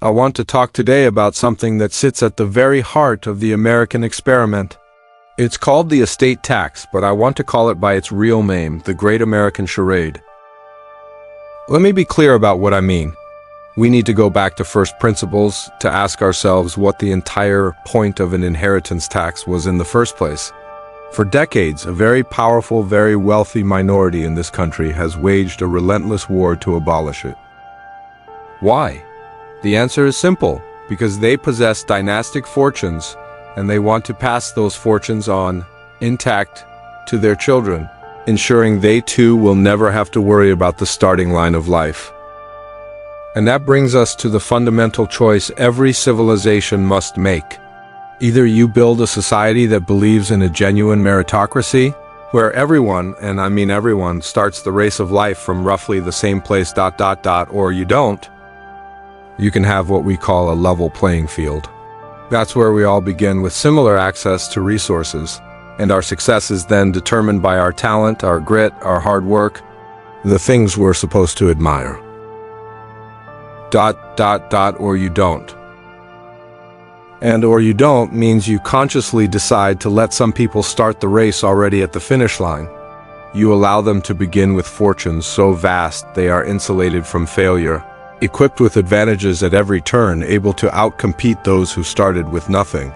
I want to talk today about something that sits at the very heart of the American experiment. It's called the estate tax, but I want to call it by its real name, the Great American Charade. Let me be clear about what I mean. We need to go back to first principles to ask ourselves what the entire point of an inheritance tax was in the first place. For decades, a very powerful, very wealthy minority in this country has waged a relentless war to abolish it. Why? The answer is simple, because they possess dynastic fortunes and they want to pass those fortunes on, intact, to their children, ensuring they too will never have to worry about the starting line of life. And that brings us to the fundamental choice every civilization must make. Either you build a society that believes in a genuine meritocracy, where everyone, and I mean everyone, starts the race of life from roughly the same place ... or you don't. You can have what we call a level playing field. That's where we all begin with similar access to resources, and our success is then determined by our talent, our grit, our hard work, the things we're supposed to admire. ... or you don't. And or you don't means you consciously decide to let some people start the race already at the finish line. You allow them to begin with fortunes so vast they are insulated from failure, equipped with advantages at every turn, able to outcompete those who started with nothing.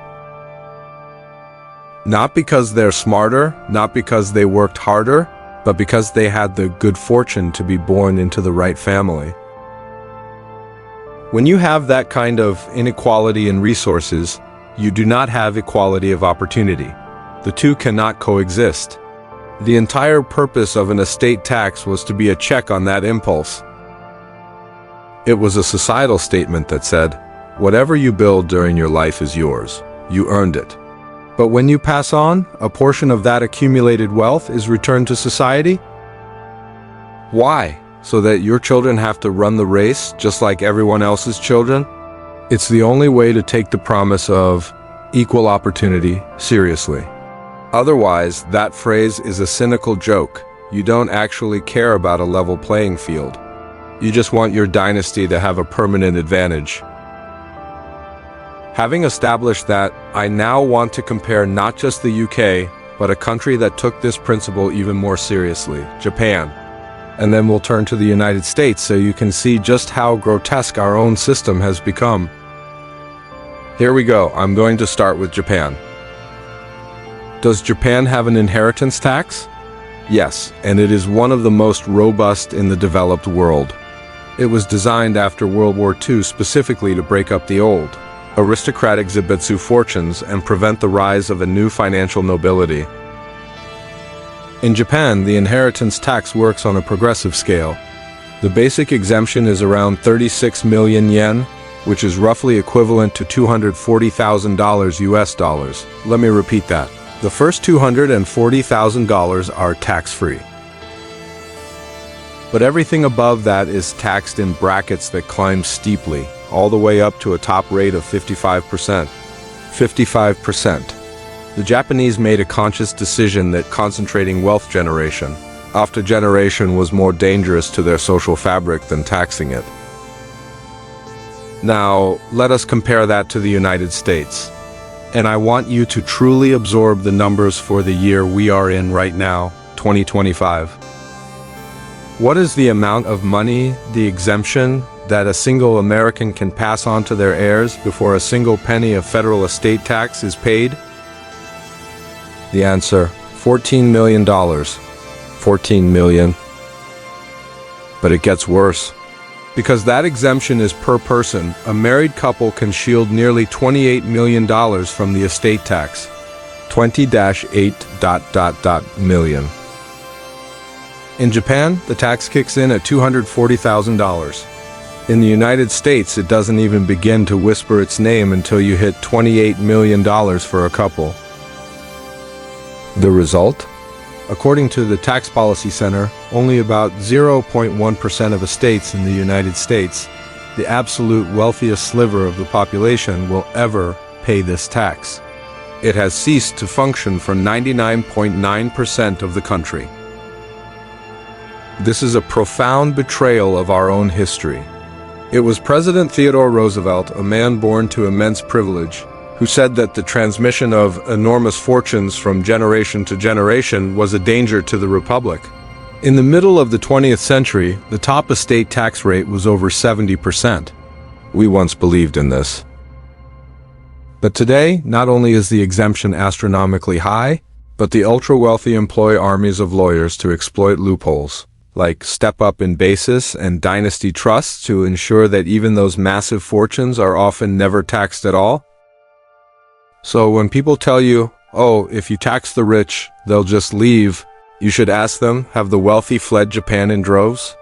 Not because they're smarter, not because they worked harder, but because they had the good fortune to be born into the right family. When you have that kind of inequality in resources, you do not have equality of opportunity. The two cannot coexist. The entire purpose of an estate tax was to be a check on that impulse. It was a societal statement that said, whatever you build during your life is yours. You earned it. But when you pass on, a portion of that accumulated wealth is returned to society? Why? So that your children have to run the race just like everyone else's children? It's the only way to take the promise of equal opportunity seriously. Otherwise, that phrase is a cynical joke. You don't actually care about a level playing field. You just want your dynasty to have a permanent advantage. Having established that, I now want to compare not just the UK, but a country that took this principle even more seriously, Japan. And then we'll turn to the United States so you can see just how grotesque our own system has become. Here we go. I'm going to start with Japan. Does Japan have an inheritance tax? Yes, and it is one of the most robust in the developed world. It was designed after World War II specifically to break up the old, aristocratic zebetsu fortunes and prevent the rise of a new financial nobility. In Japan, the inheritance tax works on a progressive scale. The basic exemption is around 36 million yen, which is roughly equivalent to $240,000 US dollars. Let me repeat that. The first $240,000 are tax-free. But everything above that is taxed in brackets that climb steeply, all the way up to a top rate of 55%. 55%. The Japanese made a conscious decision that concentrating wealth generation after generation was more dangerous to their social fabric than taxing it. Now, let us compare that to the United States. And I want you to truly absorb the numbers for the year we are in right now, 2025. What is the amount of money, the exemption, that a single American can pass on to their heirs before a single penny of federal estate tax is paid? The answer, $14 million. 14 million. But it gets worse. Because that exemption is per person, a married couple can shield nearly $28 million from the estate tax. 20-8 ... million. In Japan, the tax kicks in at $240,000. In the United States, it doesn't even begin to whisper its name until you hit $28 million for a couple. The result? According to the Tax Policy Center, only about 0.1% of estates in the United States, the absolute wealthiest sliver of the population, will ever pay this tax. It has ceased to function for 99.9% of the country. This is a profound betrayal of our own history. It was President Theodore Roosevelt, a man born to immense privilege, who said that the transmission of enormous fortunes from generation to generation was a danger to the Republic. In the middle of the 20th century, the top estate tax rate was over 70%. We once believed in this. But today, not only is the exemption astronomically high, but the ultra-wealthy employ armies of lawyers to exploit loopholes, like step-up in basis and dynasty trusts to ensure that even those massive fortunes are often never taxed at all. So when people tell you, oh, if you tax the rich, they'll just leave, you should ask them, have the wealthy fled Japan in droves?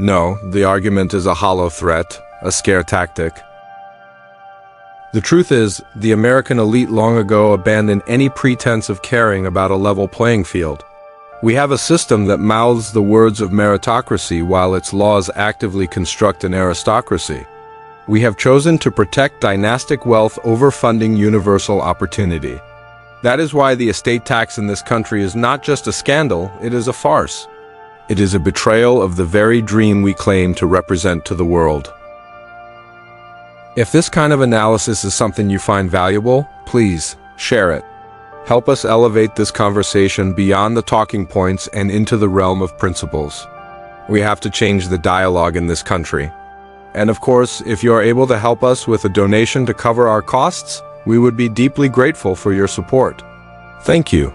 No, the argument is a hollow threat, a scare tactic. The truth is, the American elite long ago abandoned any pretense of caring about a level playing field. We have a system that mouths the words of meritocracy while its laws actively construct an aristocracy. We have chosen to protect dynastic wealth over funding universal opportunity. That is why the estate tax in this country is not just a scandal, it is a farce. It is a betrayal of the very dream we claim to represent to the world. If this kind of analysis is something you find valuable, please share it. Help us elevate this conversation beyond the talking points and into the realm of principles. We have to change the dialogue in this country. And of course, if you are able to help us with a donation to cover our costs, we would be deeply grateful for your support. Thank you.